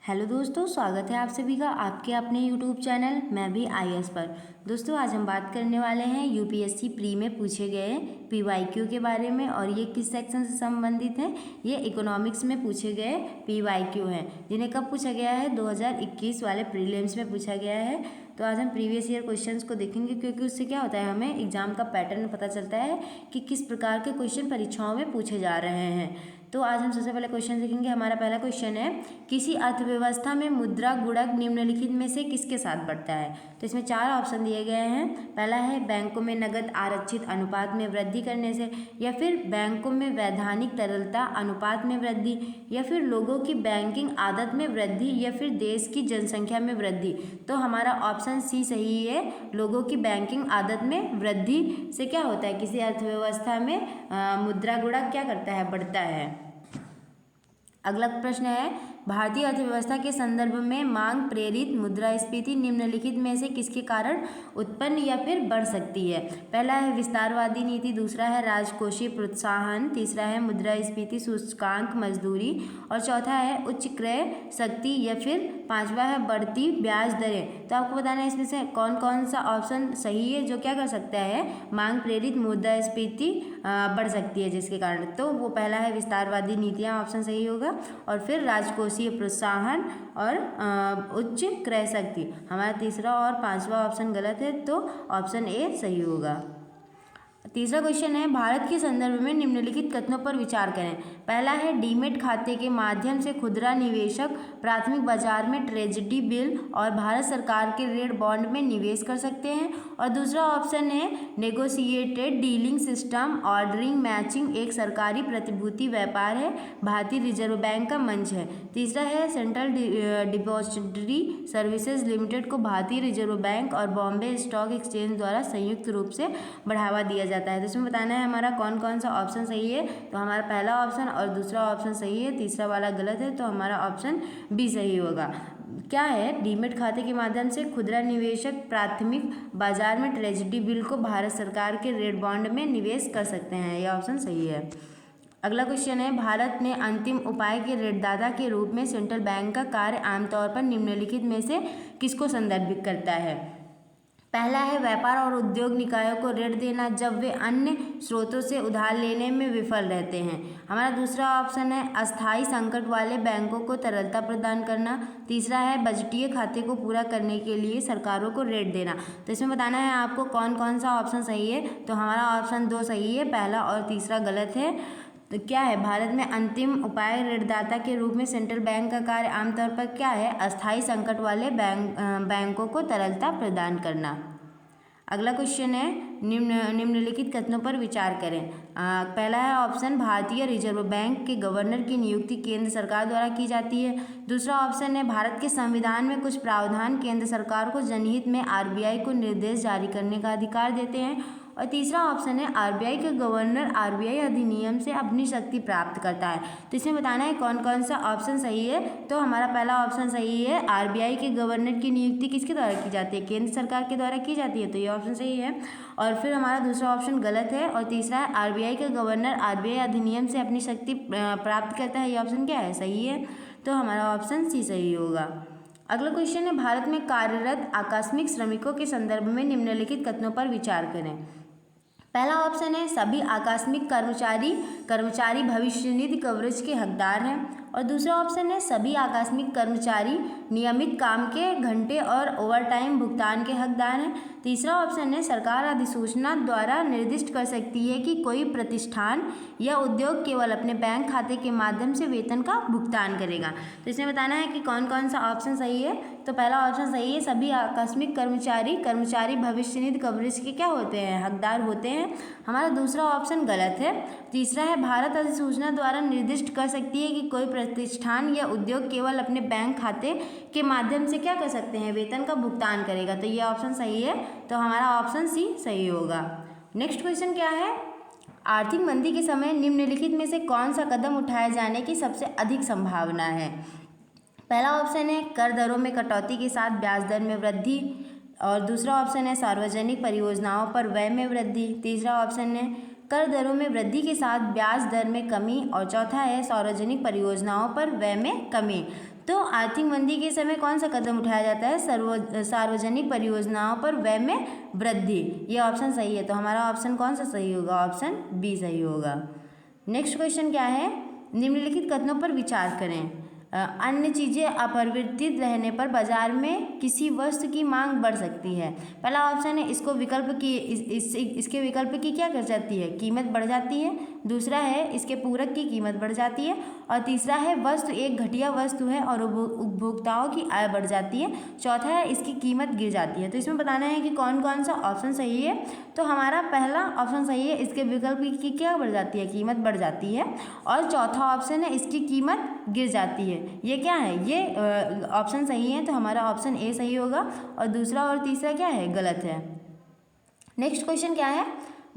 Hello दोस्तों, स्वागत है आप सभी का आपके अपने यूट्यूब चैनल मैं भी आईएएस पर। दोस्तों आज हम बात करने वाले हैं यूपीएससी प्री में पूछे गए पीवाईक्यू के बारे में। और ये किस सेक्शन से संबंधित है? ये इकोनॉमिक्स में पूछे गए पीवाईक्यू हैं, जिन्हें कब पूछा गया है? 2021 वाले प्रीलिम्स में पूछा गया है। तो आज हम प्रीवियस ईयर क्वेश्चंस को देखेंगे, क्योंकि उससे क्या होता है, हमें एग्जाम का पैटर्न पता चलता है कि किस प्रकार के क्वेश्चन परीक्षाओं में पूछे जा रहे हैं। तो आज हम सबसे पहले क्वेश्चन देखेंगे। हमारा पहला क्वेश्चन है, किसी अर्थव्यवस्था में मुद्रा गुणक निम्नलिखित में से किसके साथ बढ़ता है? तो इसमें 4 ऑप्शन दिए गए हैं। पहला है बैंकों में नगद आरक्षित अनुपात में वृद्धि करने से, या फिर बैंकों में वैधानिक तरलता अनुपात में वृद्धि, या फिर लोगों की बैंकिंग आदत में वृद्धि, या फिर देश की जनसंख्या में वृद्धि। तो हमारा ऑप्शन सी सही है, लोगों की बैंकिंग आदत में वृद्धि से क्या होता है, किसी अर्थव्यवस्था में मुद्रा गुणक क्या करता है, बढ़ता है। अगला प्रश्न है, भारतीय अर्थव्यवस्था के संदर्भ में मांग प्रेरित मुद्रास्फीति निम्नलिखित में से किसके कारण उत्पन्न या फिर बढ़ सकती है? पहला है विस्तारवादी नीति, दूसरा है राजकोषीय प्रोत्साहन, तीसरा है मुद्रास्फीति सूचकांक मजदूरी, और चौथा है उच्च क्रय शक्ति, या फिर पांचवा है बढ़ती ब्याज दरें। तो आपको बताना है इसमें से कौन कौन सा ऑप्शन सही है जो क्या कर सकता है, मांग प्रेरित मुद्रास्फीति बढ़ सकती है जिसके कारण। तो वो पहला है विस्तारवादी नीतियाँ, ऑप्शन सही होगा। और फिर राजकोषीय प्रोत्साहन और उच्च क्रय शक्ति। हमारा तीसरा और पांचवा ऑप्शन गलत है, तो ऑप्शन ए सही होगा। तीसरा क्वेश्चन है, भारत के संदर्भ में निम्नलिखित कथनों पर विचार करें। पहला है डीमेट खाते के माध्यम से खुदरा निवेशक प्राथमिक बाजार में ट्रेजरी बिल और भारत सरकार के ऋण बॉन्ड में निवेश कर सकते हैं। और दूसरा ऑप्शन है negotiated dealing system ordering matching एक सरकारी प्रतिभूति व्यापार है, भारतीय रिजर्व बैंक का मंच है। तीसरा है सेंट्रल डिपॉजिटरी सर्विसेज लिमिटेड को भारतीय रिजर्व बैंक और बॉम्बे स्टॉक एक्सचेंज द्वारा संयुक्त रूप से बढ़ावा दिया जाता है। तो इसमें बताना है हमारा कौन कौन सा ऑप्शन सही है। तो हमारा पहला ऑप्शन और दूसरा ऑप्शन सही है, तीसरा वाला गलत है, तो हमारा ऑप्शन बी सही होगा। क्या है, डीमेट खाते के माध्यम से खुदरा निवेशक प्राथमिक बाजार में ट्रेजरी बिल को भारत सरकार के ऋण बॉन्ड में निवेश कर सकते हैं, यह ऑप्शन सही है। अगला क्वेश्चन है, भारत ने अंतिम उपाय के ऋणदाता के रूप में सेंट्रल बैंक का कार्य आमतौर पर निम्नलिखित में से किसको संदर्भित करता है? पहला है व्यापार और उद्योग निकायों को ऋण देना जब वे अन्य स्रोतों से उधार लेने में विफल रहते हैं। हमारा दूसरा ऑप्शन है अस्थायी संकट वाले बैंकों को तरलता प्रदान करना। तीसरा है बजटीय खाते को पूरा करने के लिए सरकारों को ऋण देना। तो इसमें बताना है आपको कौन कौन सा ऑप्शन सही है। तो हमारा ऑप्शन 2 सही है, पहला और तीसरा गलत है। तो क्या है, भारत में अंतिम उपाय ऋणदाता के रूप में सेंट्रल बैंक का कार्य आमतौर पर क्या है, अस्थायी संकट वाले बैंकों को तरलता प्रदान करना। अगला क्वेश्चन है, निम्नलिखित कथनों पर विचार करें। पहला है ऑप्शन भारतीय रिजर्व बैंक के गवर्नर की नियुक्ति केंद्र सरकार द्वारा की जाती है। दूसरा ऑप्शन है भारत के संविधान में कुछ प्रावधान केंद्र सरकार को जनहित में आरबीआई को निर्देश जारी करने का अधिकार देते हैं। और तीसरा ऑप्शन है आरबीआई के गवर्नर आरबीआई अधिनियम से अपनी शक्ति प्राप्त करता है। तो इसमें बताना है कौन कौन सा ऑप्शन सही है। तो हमारा पहला ऑप्शन सही है, आरबीआई के गवर्नर की नियुक्ति किसके द्वारा की जाती है, केंद्र सरकार के द्वारा की जाती है, तो ये ऑप्शन सही है। और फिर हमारा दूसरा ऑप्शन गलत है। और तीसरा है आरबीआई के गवर्नर आरबीआई अधिनियम से अपनी शक्ति प्राप्त करता है, ये ऑप्शन क्या है, सही है। तो हमारा ऑप्शन सी सही होगा। अगला क्वेश्चन है, भारत में कार्यरत आकस्मिक श्रमिकों के संदर्भ में निम्नलिखित कथनों पर विचार करें। पहला ऑप्शन है सभी आकस्मिक कर्मचारी भविष्य निधि कवरेज के हकदार हैं। और दूसरा ऑप्शन है सभी आकस्मिक कर्मचारी नियमित काम के घंटे और ओवरटाइम भुगतान के हकदार हैं। तीसरा ऑप्शन है सरकार अधिसूचना द्वारा निर्दिष्ट कर सकती है कि कोई प्रतिष्ठान या उद्योग केवल अपने बैंक खाते के माध्यम से वेतन का भुगतान करेगा। तो इसमें बताना है कि कौन कौन सा ऑप्शन सही है। तो पहला ऑप्शन सही है, सभी आकस्मिक कर्मचारी भविष्य निधि कवरेज के क्या होते हैं, हकदार होते हैं। हमारा दूसरा ऑप्शन गलत है। तीसरा है भारत अधिसूचना द्वारा निर्दिष्ट कर सकती है कि कोई प्रतिष्ठान या उद्योग केवल अपने बैंक खाते के माध्यम से क्या कर सकते हैं, वेतन का भुगतान करेगा, तो ये ऑप्शन सही है। तो हमारा ऑप्शन सी सही होगा। नेक्स्ट क्वेश्चन क्या है, आर्थिक मंदी के समय निम्नलिखित में से कौन सा कदम उठाए जाने की सबसे अधिक संभावना है? पहला ऑप्शन है कर दरों में कटौती के साथ ब्याज दर में वृद्धि। और दूसरा ऑप्शन है सार्वजनिक परियोजनाओं पर व्यय में वृद्धि। तीसरा ऑप्शन है कर दरों में वृद्धि के साथ ब्याज दर में कमी, और चौथा है सार्वजनिक परियोजनाओं पर व्यय में कमी। तो आर्थिक मंदी के समय कौन सा कदम उठाया जाता है? सार्वजनिक परियोजनाओं पर व्यय में वृद्धि। ये ऑप्शन सही है, तो हमारा ऑप्शन कौन सा सही होगा? ऑप्शन बी सही होगा। नेक्स्ट क्वेश्चन क्या है? निम्नलिखित कथनों पर विचार करें। अन्य चीज़ें अपरिवर्तित रहने पर बाजार में किसी वस्तु की मांग बढ़ सकती है। पहला ऑप्शन है इसके विकल्प की क्या कर जाती है? कीमत बढ़ जाती है। दूसरा है इसके पूरक की कीमत बढ़ जाती है। और तीसरा है वस्तु एक घटिया वस्तु है और उपभोक्ताओं की आय बढ़ जाती है। चौथा है इसकी कीमत गिर जाती है। तो इसमें बताना है कि कौन कौन सा ऑप्शन सही है। तो हमारा पहला ऑप्शन सही है, इसके विकल्प की क्या बढ़ जाती है? कीमत बढ़ जाती है। और चौथा ऑप्शन है इसकी कीमत गिर जाती है। ये क्या है? ये ऑप्शन सही है, तो हमारा ऑप्शन ए सही होगा। और दूसरा और तीसरा क्या है? गलत है। नेक्स्ट क्वेश्चन क्या है?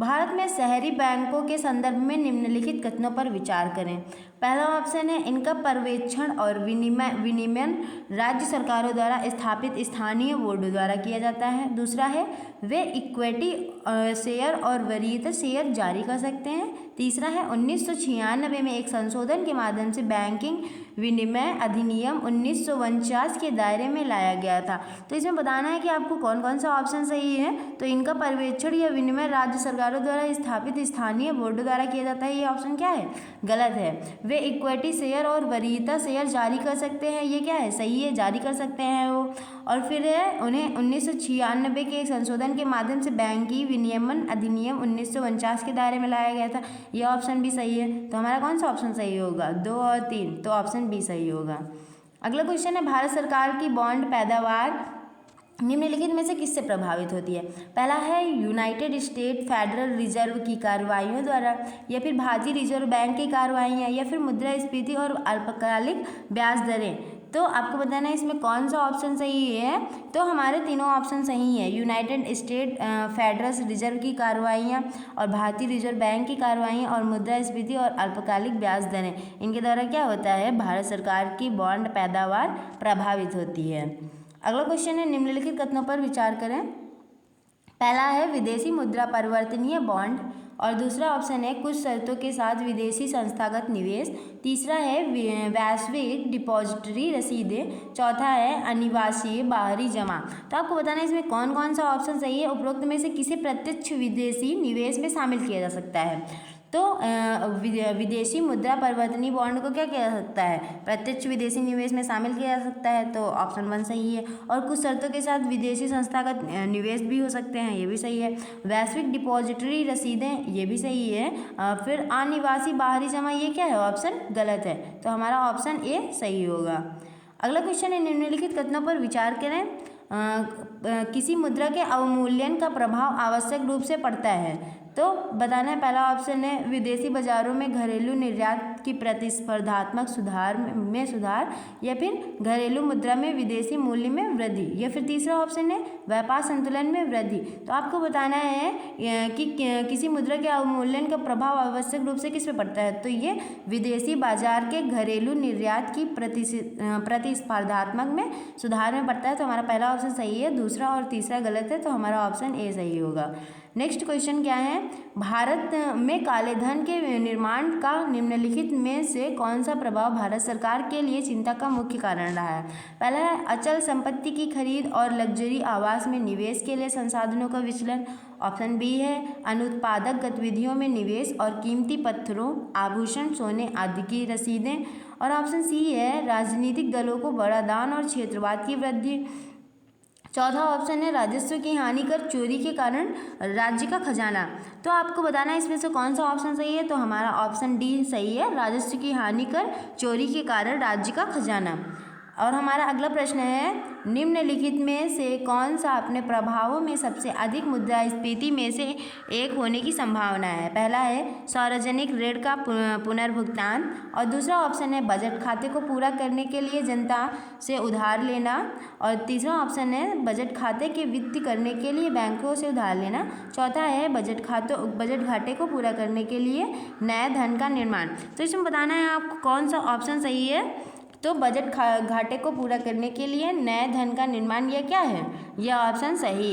भारत में शहरी बैंकों के संदर्भ में निम्नलिखित कथनों पर विचार करें। पहला ऑप्शन है इनका पर्यवेक्षण और विनियमन राज्य सरकारों द्वारा स्थापित स्थानीय बोर्डों द्वारा किया जाता है। दूसरा है वे इक्विटी शेयर और वरीयता शेयर जारी कर सकते हैं। तीसरा है 1996 में एक संशोधन के माध्यम से बैंकिंग विनिमय अधिनियम 1949 के दायरे में लाया गया था। तो इसमें बताना है कि आपको कौन कौन सा ऑप्शन सही है। तो इनका पर्यवेक्षण या विनिमय राज्य सरकारों द्वारा स्थापित स्थानीय बोर्डों द्वारा किया जाता है। ये ऑप्शन क्या है? गलत है। वे इक्विटी शेयर और वरीयता शेयर जारी कर सकते हैं। ये क्या है? सही है, जारी कर सकते हैं वो। और फिर है उन्हें 1996 के एक संशोधन के माध्यम से बैंकिंग विनियमन अधिनियम 1949 के दायरे में लाया गया था। यह ऑप्शन भी सही है। तो हमारा कौन सा ऑप्शन सही होगा? 2 और 3, तो ऑप्शन बी सही होगा। अगला क्वेश्चन है भारत सरकार की बॉन्ड पैदावार निम्नलिखित में से किससे प्रभावित होती है? पहला है यूनाइटेड स्टेट फेडरल रिजर्व की कार्रवाइयों द्वारा, या फिर भारतीय रिजर्व बैंक की कार्रवाइयाँ, या फिर मुद्रास्फीति और अल्पकालिक ब्याज दरें। तो आपको बताना है इसमें कौन सा ऑप्शन सही है। तो हमारे तीनों ऑप्शन सही है। यूनाइटेड स्टेट फेडरल रिजर्व की कार्रवाइयाँ और भारतीय रिजर्व बैंक की कार्रवाइयाँ और मुद्रास्फीति और अल्पकालिक ब्याज दरें, इनके द्वारा क्या होता है? भारत सरकार की बॉन्ड पैदावार प्रभावित होती है। अगला क्वेश्चन है निम्नलिखित कथनों पर विचार करें। पहला है विदेशी मुद्रा परिवर्तनीय बॉन्ड, और दूसरा ऑप्शन है कुछ शर्तों के साथ विदेशी संस्थागत निवेश। तीसरा है वैश्विक डिपॉजिटरी रसीदें। चौथा है अनिवासी बाहरी जमा। तो आपको बताना है इसमें कौन कौन सा ऑप्शन सही है। उपरोक्त में से किसे प्रत्यक्ष विदेशी निवेश में शामिल किया जा सकता है? तो विदेशी मुद्रा परिवर्तनीय बॉन्ड को क्या किया जा सकता है? प्रत्यक्ष विदेशी निवेश में शामिल किया जा सकता है। तो ऑप्शन 1 सही है। और कुछ शर्तों के साथ विदेशी संस्थागत निवेश भी हो सकते हैं, ये भी सही है। वैश्विक डिपॉजिटरी रसीदें, ये भी सही है। फिर अनिवासी बाहरी जमा, ये क्या है? ऑप्शन गलत है। तो हमारा ऑप्शन ए सही होगा। अगला क्वेश्चन है निम्नलिखित कथनों पर विचार करें। किसी मुद्रा के अवमूल्यन का प्रभाव आवश्यक रूप से पड़ता है। तो बताना है पहला ऑप्शन है विदेशी बाजारों में घरेलू निर्यात की प्रतिस्पर्धात्मक में सुधार, या फिर घरेलू मुद्रा में विदेशी मूल्य में वृद्धि, या फिर तीसरा ऑप्शन है व्यापार संतुलन में वृद्धि। तो आपको बताना है कि किसी मुद्रा के अवमूल्यन का प्रभाव आवश्यक रूप से किस पे पड़ता है। तो ये विदेशी बाजार के घरेलू निर्यात की प्रतिस्पर्धात्मक में सुधार में पड़ता है। तो हमारा पहला ऑप्शन सही है, दूसरा और तीसरा गलत है। तो हमारा ऑप्शन ए सही होगा। नेक्स्ट क्वेश्चन क्या है? भारत में काले धन के निर्माण का निम्नलिखित में से कौन सा प्रभाव भारत सरकार के लिए चिंता का मुख्य कारण रहा है? पहला है अचल संपत्ति की खरीद और लग्जरी आवास में निवेश के लिए संसाधनों का विचलन। ऑप्शन बी है अनुत्पादक गतिविधियों में निवेश और कीमती पत्थरों, आभूषण, सोने आदि की रसीदें। और ऑप्शन सी है राजनीतिक दलों को बड़ा दान और क्षेत्रवाद की वृद्धि। चौथा ऑप्शन है राजस्व की हानि कर चोरी के कारण राज्य का खजाना। तो आपको बताना है इसमें से कौन सा ऑप्शन सही है। तो हमारा ऑप्शन डी सही है, राजस्व की हानि कर चोरी के कारण राज्य का खजाना। और हमारा अगला प्रश्न है निम्नलिखित में से कौन सा अपने प्रभावों में सबसे अधिक मुद्रास्फीति में से एक होने की संभावना है? पहला है सार्वजनिक ऋण का पुनर्भुगतान, और दूसरा ऑप्शन है बजट खाते को पूरा करने के लिए जनता से उधार लेना, और तीसरा ऑप्शन है बजट खाते के वित्त करने के लिए बैंकों से उधार लेना। चौथा है बजट घाटे को पूरा करने के लिए नए धन का निर्माण। तो इसमें बताना है आपको कौन सा ऑप्शन सही है। तो बजट घाटे को पूरा करने के लिए नए धन का निर्माण, यह क्या है? यह ऑप्शन सही